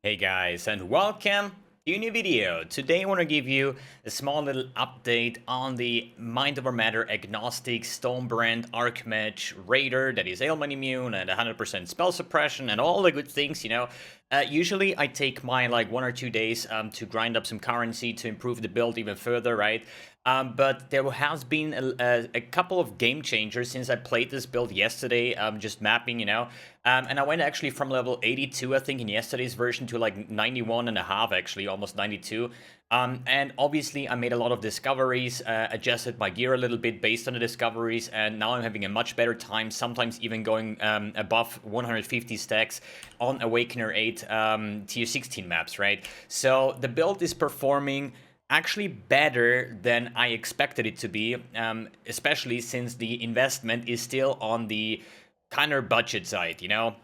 Hey guys, and welcome to a new video. Today I want to give you a small little update on the Mind Over Matter Agnostic Stonebrand Archmage Raider that is ailment immune and 100% spell suppression and all the good things, you know. Usually I take my like 1 or 2 days to grind up some currency to improve the build even further, right? But there has been a couple of game changers since I played this build yesterday, just mapping, you know. And I went actually from level 82, I think, in yesterday's version to like 91 and a half, actually, almost 92. And obviously, I made a lot of discoveries, adjusted my gear a little bit based on the discoveries, and now I'm having a much better time, sometimes even going above 150 stacks on Awakener 8 tier 16 maps, right? So the build is performing actually better than I expected it to be, especially since the investment is still on the kind of budget side, you know.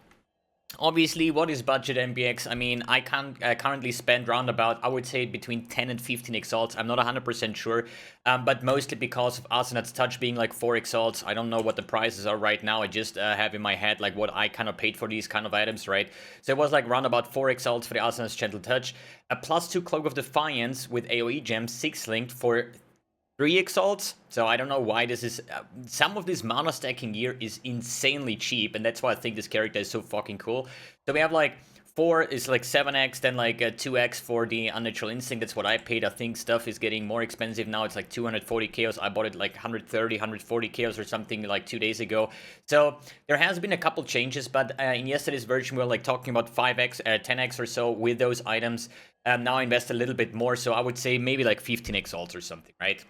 Obviously, what is budget mbX? I mean, I can currently spend round about, I would say, between 10 and 15 exalts. I'm not 100% sure, but mostly because of Arsenal's Touch being like 4 exalts. I don't know what the prices are right now. I just have in my head like what I kind of paid for these kind of items, right? So it was like round about 4 exalts for the Arsenal's Gentle Touch, a +2 Cloak of Defiance with AoE gems, 6 linked for 3 exalts. So I don't know why this is. Some of this mana stacking gear is insanely cheap, and that's why I think this character is so fucking cool. So we have like 4 is like 7x, then like 2x for the Unnatural Instinct. That's what I paid. I think stuff is getting more expensive now. It's like 240 chaos. I bought it like 130, 140 chaos or something like 2 days ago. So there has been a couple changes, but in yesterday's version we were like talking about 5x, 10x or so with those items. Now I invest a little bit more, so I would say maybe like 15 exalts or something, right?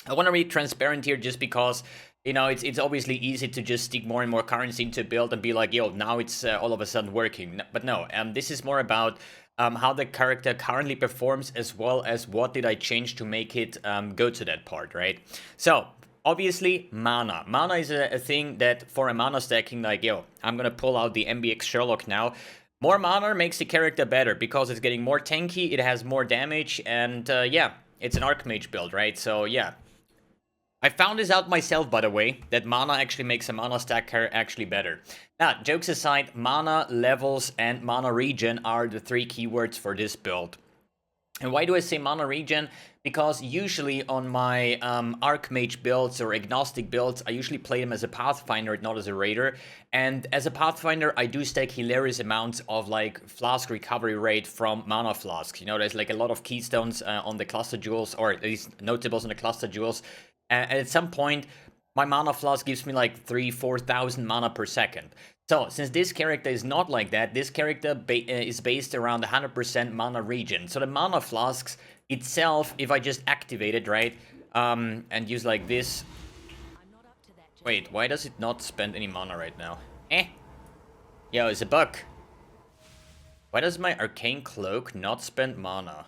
I want to be transparent here just because, you know, it's obviously easy to just stick more and more currency into a build and be like, yo, now it's all of a sudden working. But no, this is more about how the character currently performs, as well as what did I change to make it go to that part, right? So, obviously, mana. Mana is a thing that for a mana stacking, like, yo, I'm going to pull out the mbX Sherlock now. More mana makes the character better because it's getting more tanky, it has more damage, and yeah, it's an Archmage build, right? So, yeah. I found this out myself, by the way, that mana actually makes a mana stacker actually better. Now, jokes aside, mana, levels, and mana regen are the 3 keywords for this build. And why do I say mana regen? Because usually on my Archmage builds or Agnostic builds, I usually play them as a Pathfinder, not as a Raider. And as a Pathfinder, I do stack hilarious amounts of like flask recovery rate from mana flasks. You know, there's like a lot of keystones on the cluster jewels, or at least notables on the cluster jewels. And at some point, my mana flask gives me like 3,000-4,000 mana per second. So, since this character is not like that, this character is based around 100% mana regen. So the mana flasks itself, if I just activate it, right, and use like this... Wait, why does it not spend any mana right now? Yo, it's a bug. Why does my Arcane Cloak not spend mana?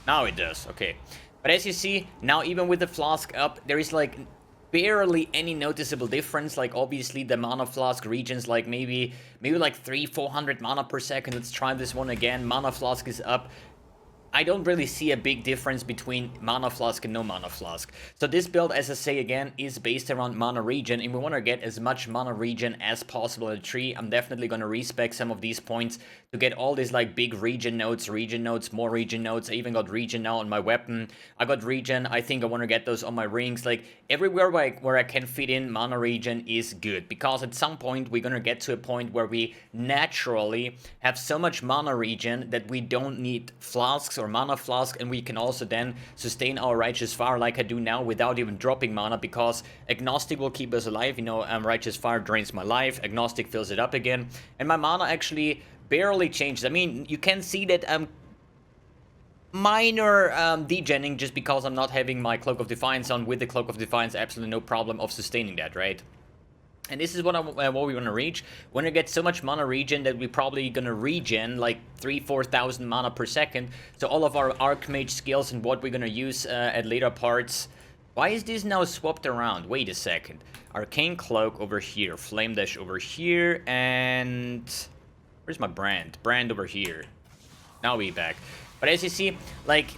Now it does, okay. But as you see, now even with the flask up, there is like barely any noticeable difference. Like obviously the mana flask regions like maybe like 300-400 mana per second. Let's try this one again. Mana flask is up. I don't really see a big difference between mana flask and no mana flask. So this build, as I say again, is based around mana regen, and we want to get as much mana regen as possible in the tree. I'm definitely going to respec some of these points to get all these like big regen nodes, more regen nodes. I even got regen now on my weapon. I got regen. I think I want to get those on my rings. Like everywhere where I can fit in mana regen is good, because at some point we're going to get to a point where we naturally have so much mana regen that we don't need flasks or mana flask, and we can also then sustain our Righteous Fire like I do now without even dropping mana, because Agnostic will keep us alive. You know, Righteous Fire drains my life, Agnostic fills it up again, and my mana actually barely changes. I mean, you can see that minor degenning just because I'm not having my Cloak of Defiance on. With the Cloak of Defiance, absolutely no problem of sustaining that, right? And this is what we want to reach. We're going to get so much mana regen that we're probably going to regen like 3,000-4,000 mana per second. So all of our Archmage skills and what we're going to use at later parts. Why is this now swapped around? Wait a second. Arcane Cloak over here. Flame Dash over here. And... where's my brand? Brand over here. Now we're back. But as you see, like...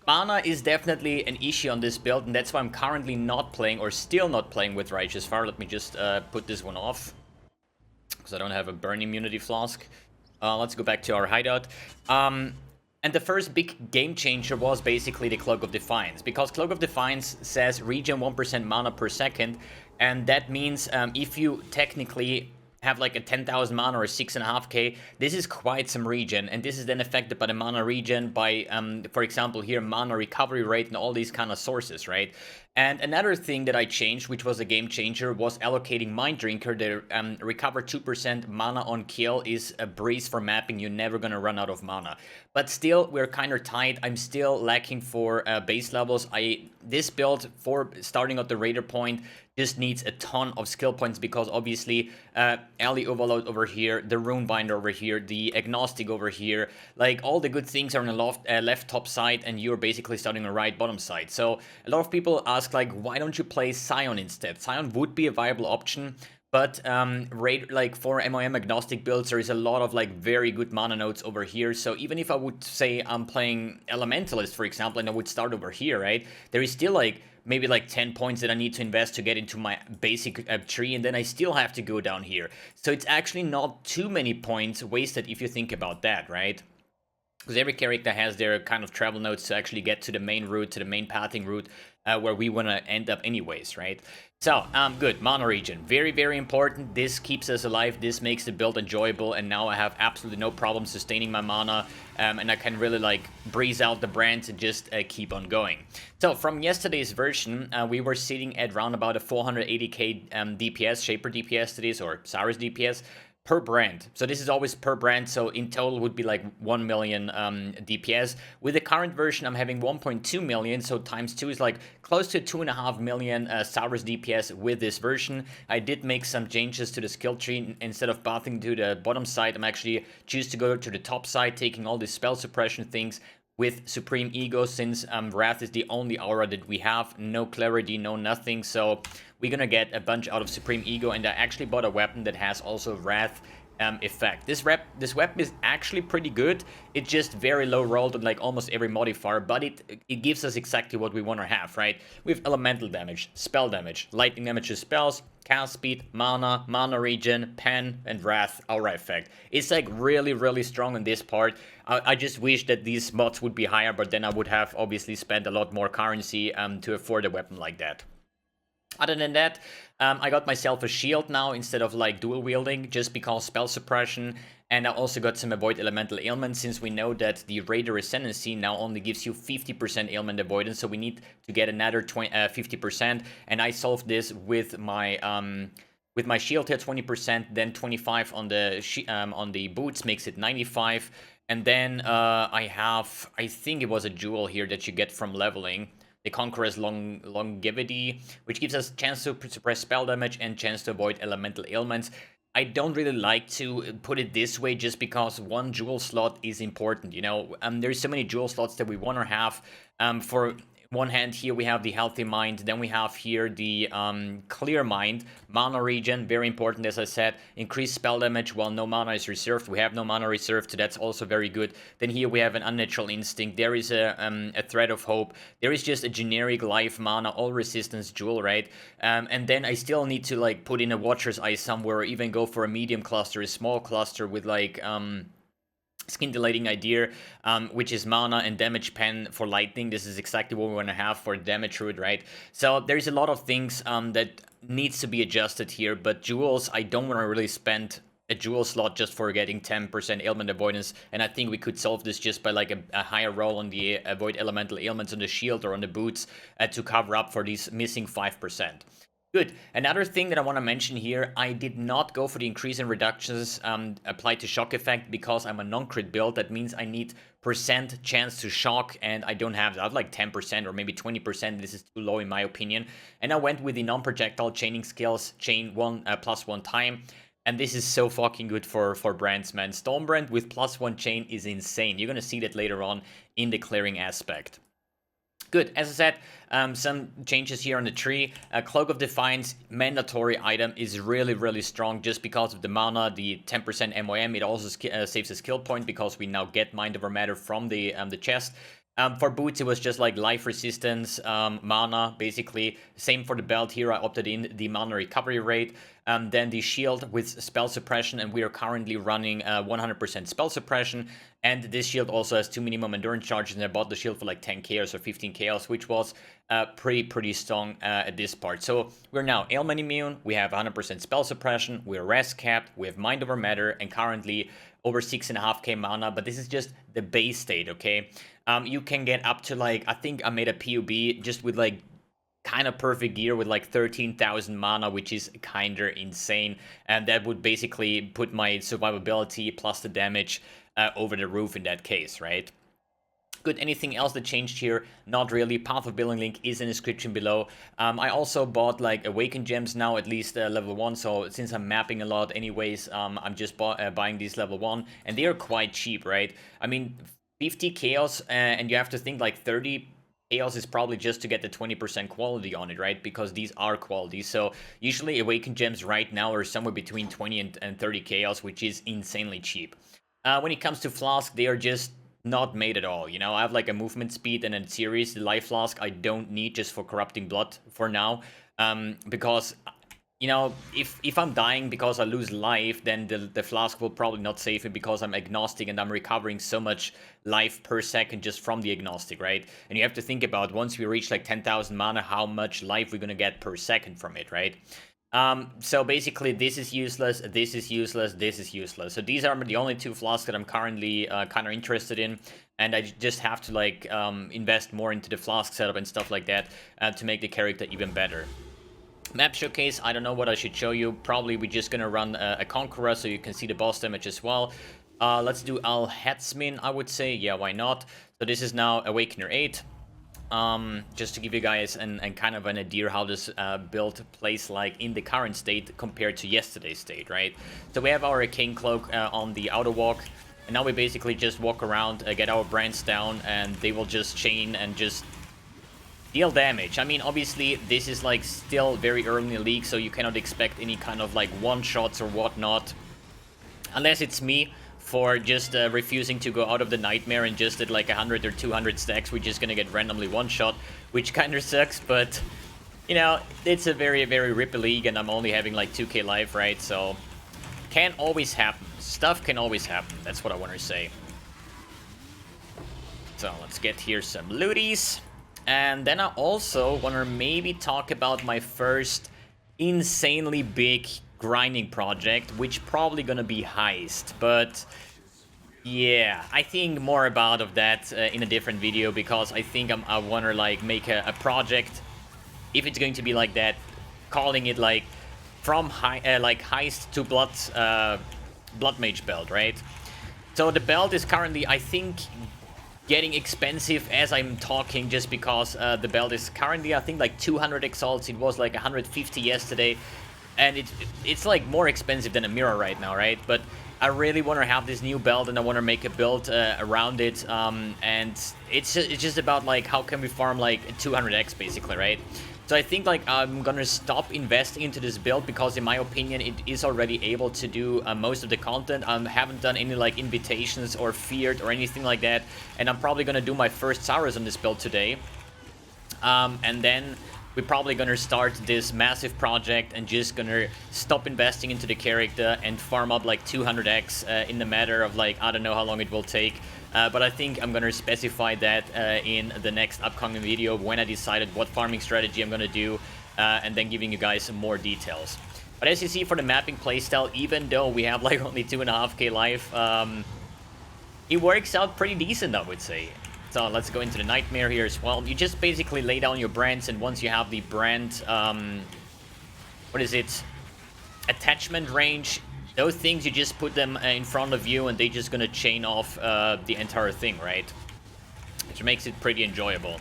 mana is definitely an issue on this build, and that's why I'm currently not playing, or still not playing with Righteous Fire. Let me just put this one off, because I don't have a burn immunity flask. Let's go back to our hideout. And the first big game changer was basically the Cloak of Defiance, because Cloak of Defiance says regen 1% mana per second, and that means if you technically have like a 10,000 mana or 6.5k, this is quite some regen, and this is then affected by the mana regen, by, for example, here, mana recovery rate and all these kind of sources, right? And another thing that I changed, which was a game changer, was allocating Mind Drinker. The recover 2% mana on kill is a breeze for mapping. You're never gonna run out of mana. But still, we're kind of tight. I'm still lacking for base levels. This build, for starting at the Raider point, just needs a ton of skill points, because obviously Alley Overload over here, the Runebinder over here, the Agnostic over here, like all the good things are on the left top side, and you're basically starting on the right bottom side. So a lot of people ask, like, why don't you play Scion instead? Scion would be a viable option, but like for MOM Agnostic builds, there is a lot of like very good mana nodes over here. So even if I would say I'm playing Elementalist, for example, and I would start over here, right, there is still like maybe like 10 points that I need to invest to get into my basic tree, and then I still have to go down here. So it's actually not too many points wasted if you think about that, right? Because every character has their kind of travel nodes to actually get to the main route, to the main pathing route, where we want to end up anyways, right? So, good. Mana regen. Very, very important. This keeps us alive. This makes the build enjoyable, and now I have absolutely no problem sustaining my mana, and I can really, like, breeze out the brands and just keep on going. So, from yesterday's version, we were sitting at around about a 480k DPS, Shaper DPS to this, or Cyrus DPS, per brand. So this is always per brand, so in total would be like 1 million DPS. With the current version, I'm having 1.2 million, so times 2 is like close to 2.5 million Cyrus DPS with this version. I did make some changes to the skill tree. Instead of bathing to the bottom side, I'm actually choose to go to the top side, taking all these spell suppression things with Supreme Ego, since Wrath is the only aura that we have. No Clarity, no nothing, so we're gonna get a bunch out of Supreme Ego, and I actually bought a weapon that has also Wrath effect. This weapon is actually pretty good. It's just very low rolled on like almost every modifier, but it gives us exactly what we want to have, right? We have elemental damage, spell damage, lightning damage to spells, cast speed, mana regen, pen, and wrath aura effect. It's like really, really strong on this part. I just wish that these mods would be higher, but then I would have obviously spent a lot more currency to afford a weapon like that. Other than that, I got myself a shield now instead of like dual wielding, just because spell suppression, and I also got some avoid elemental ailments, since we know that the Raider Ascendancy now only gives you 50% ailment avoidance, so we need to get another 50%, and I solved this with my shield here, 20%, then 25 on the boots makes it 95, and then I think it was a jewel here that you get from leveling. The Conqueror's Longevity, which gives us chance to suppress spell damage and chance to avoid elemental ailments. I don't really like to put it this way, just because one jewel slot is important, you know. There's so many jewel slots that we want to have. For one hand here we have the Healthy Mind, then we have here the Clear Mind, mana regen, very important as I said, increased spell damage while no mana is reserved. We have no mana reserved, so that's also very good. Then here we have an Unnatural Instinct, there is a Thread of Hope, there is just a generic life mana, all resistance jewel, right? And then I still need to like put in a Watcher's Eye somewhere, or even go for a medium cluster, a small cluster with like Skin Dilating Idea, which is mana and damage pen for lightning. This is exactly what we want to have for damage root, right? So there's a lot of things that needs to be adjusted here, but jewels, I don't want to really spend a jewel slot just for getting 10% ailment avoidance, and I think we could solve this just by like a higher roll on the avoid elemental ailments on the shield or on the boots to cover up for these missing 5%. Good. Another thing that I want to mention here, I did not go for the increase in reductions applied to shock effect, because I'm a non-crit build. That means I need percent chance to shock, and I don't have that. I have like 10% or maybe 20%. This is too low in my opinion. And I went with the non-projectile chaining skills, chain +1 time. And this is so fucking good for brands, man. Stormbrand with +1 chain is insane. You're going to see that later on in the clearing aspect. Good. As I said, some changes here on the tree. Cloak of Defiance, mandatory item, is really, really strong just because of the mana, the 10% MOM. It also saves a skill point because we now get Mind Over Matter from the chest. For boots, it was just like life resistance, mana, basically. Same for the belt here, I opted in the mana recovery rate. Then the shield with spell suppression, and we are currently running 100% spell suppression. And this shield also has 2 minimum endurance charges, and I bought the shield for like 10 chaos or 15 chaos, which was pretty strong at this part. So we're now ailment immune, we have 100% spell suppression, we're rest capped, we have mind over matter, and currently over 6.5k mana, but this is just the base state, okay? You can get up to like, I think I made a POB just with like kind of perfect gear with like 13,000 mana, which is kinda insane, and that would basically put my survivability plus the damage over the roof in that case, right? Good, anything else that changed here? Not really. Path of Building link is in the description below. I also bought like Awaken Gems now, at least level 1, so since I'm mapping a lot anyways, I'm just buying these level 1, and they are quite cheap, right? I mean, 50 chaos, and you have to think like 30 chaos is probably just to get the 20% quality on it, right? Because these are qualities. So usually Awaken Gems right now are somewhere between 20 and 30 chaos, which is insanely cheap. When it comes to Flask, they are just not made at all, you know. I have like a movement speed and a series. The life flask I don't need just for corrupting blood for now, because, you know, if I'm dying because I lose life, then the flask will probably not save me because I'm agnostic and I'm recovering so much life per second just from the agnostic, right? And you have to think about, once we reach like 10,000 mana, how much life we're gonna get per second from it, right? So basically this is useless, this is useless, this is useless. So these are the only 2 flasks that I'm currently kind of interested in, and I just have to like invest more into the flask setup and stuff like that to make the character even better. Map showcase, I don't know what I should show you. Probably we're just gonna run a Conqueror so you can see the boss damage as well. Let's do Al-Hetzmin, I would say. Yeah, why not? So this is now Awakener 8. Just to give you guys and kind of an idea how this build plays like in the current state compared to yesterday's state, right? So we have our Arcane Cloak on the outer walk, and now we basically just walk around, get our brands down, and they will just chain and just deal damage. I mean, obviously this is like still very early in the league, so you cannot expect any kind of like one-shots or whatnot, unless it's me, for just refusing to go out of the nightmare and just at like 100 or 200 stacks, we're just gonna get randomly one-shot, which kind of sucks, but, you know, it's a very rippy league, and I'm only having like 2k life, right? So, can always happen. Stuff can always happen, that's what I want to say. So, let's get here some looties. And then I also want to maybe talk about my first insanely big grinding project, which probably gonna be Heist, but yeah, I think more about of that in a different video, because I think I want to like make a project, if it's going to be like that, calling it like from like Heist to Blood Mage belt, right? So the belt is currently, I think, getting expensive as I'm talking, just because the belt is currently, I think, like 200 exalts. It was like 150 yesterday. And it's like more expensive than a mirror right now, right? But I really want to have this new belt, and I want to make a build around it. And it's just about like how can we farm like 200x basically, right? So I think like I'm gonna stop investing into this build, because in my opinion it is already able to do most of the content. I haven't done any like invitations or feared or anything like that, and I'm probably gonna do my first Saurus on this build today. And then we're probably gonna start this massive project and just gonna stop investing into the character and farm up like 200x in the matter of like, I don't know how long it will take. But I think I'm gonna specify that in the next upcoming video when I decided what farming strategy I'm gonna do, and then giving you guys some more details. But as you see, for the mapping playstyle, even though we have like only 2.5k life, it works out pretty decent, I would say. So let's go into the Nightmare here as well. You just basically lay down your brands, and once you have the brand, what is it? Attachment range. Those things, you just put them in front of you, and they're just gonna chain off the entire thing, right? Which makes it pretty enjoyable.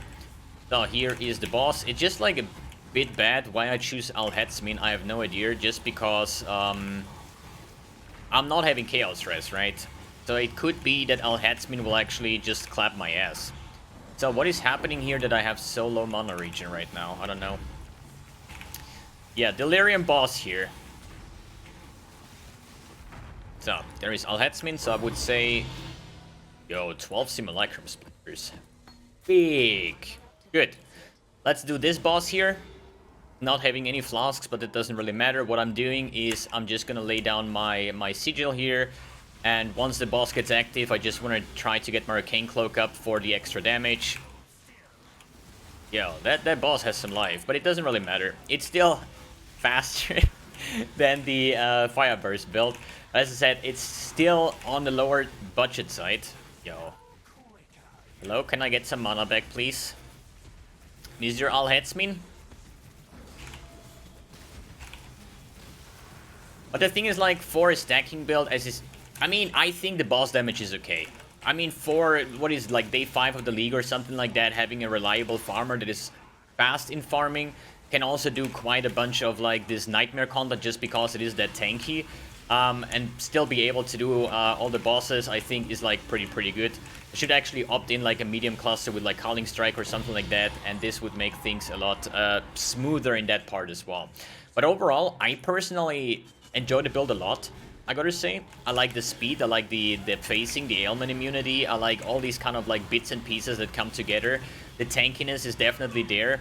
So here is the boss. It's just like a bit bad. Why I choose Al-Hetzmin, I have no idea. Just because I'm not having Chaos Res, right? So it could be that Al-Hetzmin will actually just clap my ass. So what is happening here that I have so low mana regen right now? I don't know. Yeah, Delirium boss here. So there is Al-Hetzmin, so I would say, yo, 12 Simulacrum Splinters. Big. Good. Let's do this boss here. Not having any flasks, but it doesn't really matter. What I'm doing is I'm just gonna lay down my sigil here. And once the boss gets active, I just want to try to get my Arcane Cloak up for the extra damage. Yo, that boss has some life, but it doesn't really matter. It's still faster than the Fire Burst build. As I said, it's still on the lower budget side. Yo. Hello, can I get some mana back, please? Is your all heads mean? But the thing is, like, for a stacking build, as is, I mean, I think the boss damage is okay. I mean, for what is like day 5 of the league or something like that, having a reliable farmer that is fast in farming can also do quite a bunch of like this nightmare content just because it is that tanky. And still be able to do all the bosses, I think, is like pretty good. I should actually opt in like a medium cluster with like Howling Strike or something like that, and this would make things a lot smoother in that part as well. But overall, I personally enjoy the build a lot. I gotta say, I like the speed, I like the phasing, the ailment immunity, I like all these kind of like bits and pieces that come together. The tankiness is definitely there.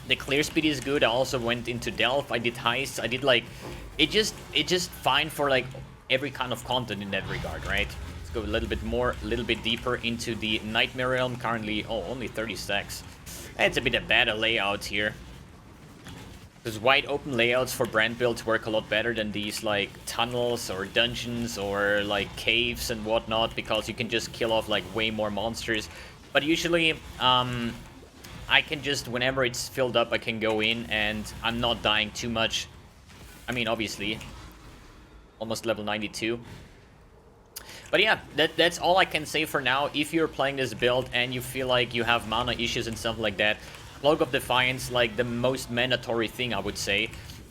The clear speed is good. I also went into Delph, I did heists, I did like, it just fine for like every kind of content in that regard, right? Let's go a little bit more, a little bit deeper into the Nightmare Realm. Currently, oh, only 30 stacks. It's a bit of better layout here. Because wide open layouts for brand builds work a lot better than these like tunnels or dungeons or like caves and whatnot, because you can just kill off like way more monsters. But usually, I can just, whenever it's filled up, I can go in and I'm not dying too much. I mean, obviously, almost level 92. But yeah, that's all I can say for now. If you're playing this build and you feel like you have mana issues and stuff like that, Cloak of Defiance, like the most mandatory thing, I would say.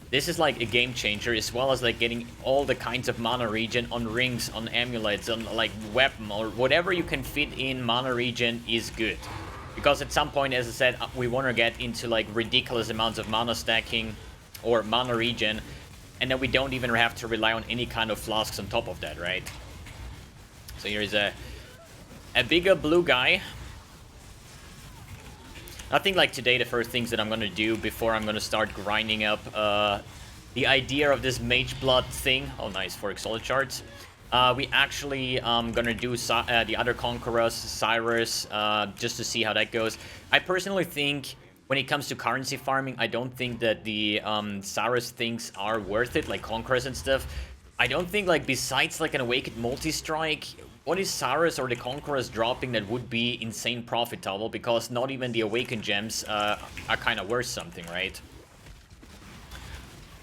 This is like a game changer, as well as like getting all the kinds of mana regen on rings, on amulets, on like weapon, or whatever you can fit in mana regen is good. Because at some point, as I said, we want to get into like ridiculous amounts of mana stacking or mana regen, and then we don't even have to rely on any kind of flasks on top of that, right? So here's a bigger blue guy. I think like today the first things that I'm gonna do before I'm gonna start grinding up the idea of this Mage Blood thing. Oh, nice, for Exile charts. We actually gonna do the other Conquerors, Cyrus, just to see how that goes. I personally think when it comes to currency farming, I don't think that the Cyrus things are worth it, like Conquerors and stuff. I don't think, like, besides like an Awakened multi-strike, what is Cyrus or the Conquerors dropping that would be insane profitable? Because not even the Awaken Gems are kind of worth something, right?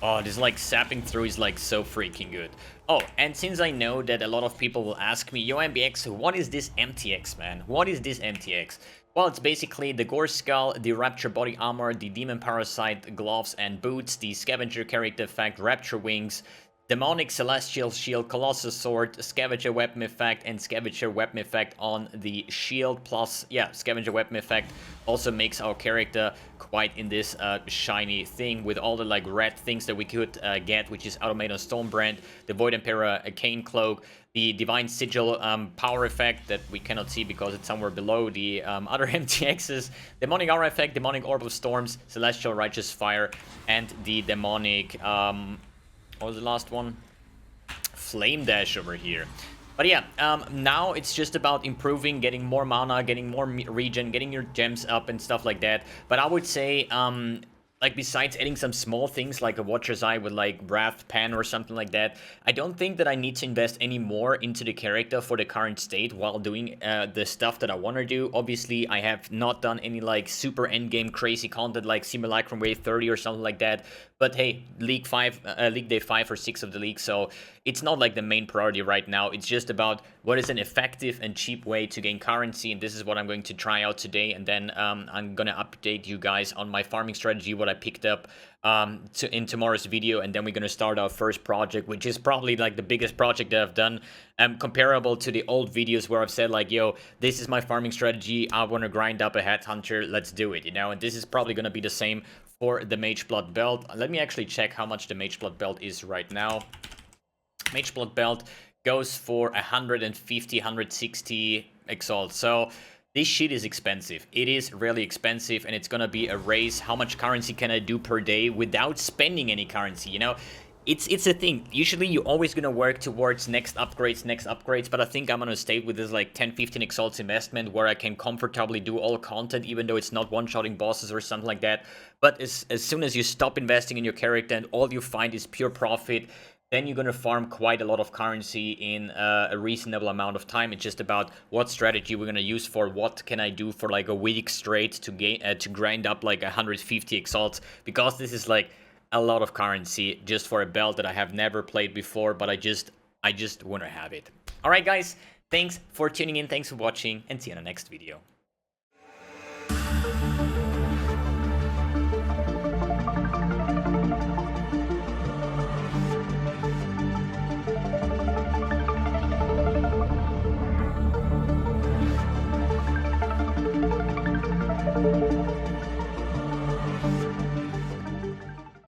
Oh, this like sapping through is like so freaking good. Oh, and since I know that a lot of people will ask me, yo mbX, what is this MTX, man? What is this MTX? Well, it's basically the Gore Skull, the Rapture Body Armor, the Demon Parasite Gloves and Boots, the Scavenger Character Effect, Rapture Wings, Demonic Celestial Shield, Colossus Sword, Scavenger Weapon Effect, and Scavenger Weapon Effect on the shield. Plus, yeah, Scavenger Weapon Effect also makes our character quite in this shiny thing with all the like red things that we could get, which is Automaton Stonebrand, the Void Emperor Arcane Cloak, the Divine Sigil power effect that we cannot see because it's somewhere below the other MTXs, Demonic Aura effect, Demonic Orb of Storms, Celestial Righteous Fire, and the Demonic... what was the last one? Flame Dash over here. But yeah, now it's just about improving, getting more mana, getting more regen, getting your gems up and stuff like that. But I would say, like, besides adding some small things like a Watcher's Eye with like Wrath Pen or something like that, I don't think that I need to invest any more into the character for the current state while doing the stuff that I want to do. Obviously, I have not done any like super endgame crazy content like Simulacrum Wave 30 or something like that. But hey, League Day 5 or 6 of the league, so it's not like the main priority right now. It's just about what is an effective and cheap way to gain currency, and this is what I'm going to try out today. And then I'm gonna update you guys on my farming strategy, what I picked up in tomorrow's video, and then we're gonna start our first project, which is probably like the biggest project that I've done, comparable to the old videos where I've said like, yo, this is my farming strategy, I want to grind up a headhunter, let's do it, you know. And this is probably gonna be the same for the Mage Blood belt. Let me actually check how much the Mage Blood belt is right now. Mage Blood belt goes for 150, 160 exalt. So this shit is expensive. It is really expensive, and it's gonna be a race. How much currency can I do per day without spending any currency, you know? It's a thing. Usually you're always gonna work towards next upgrades, but I think I'm gonna stay with this like 10-15 exalts investment where I can comfortably do all content, even though it's not one-shotting bosses or something like that. But as soon as you stop investing in your character and all you find is pure profit, then you're gonna farm quite a lot of currency in a reasonable amount of time. It's just about what strategy we're gonna use for what can I do for like a week straight to gain to grind up like 150 exalts, because this is like a lot of currency just for a belt that I have never played before, but I just want to have it. Alright guys, thanks for tuning in, thanks for watching, and see you in the next video.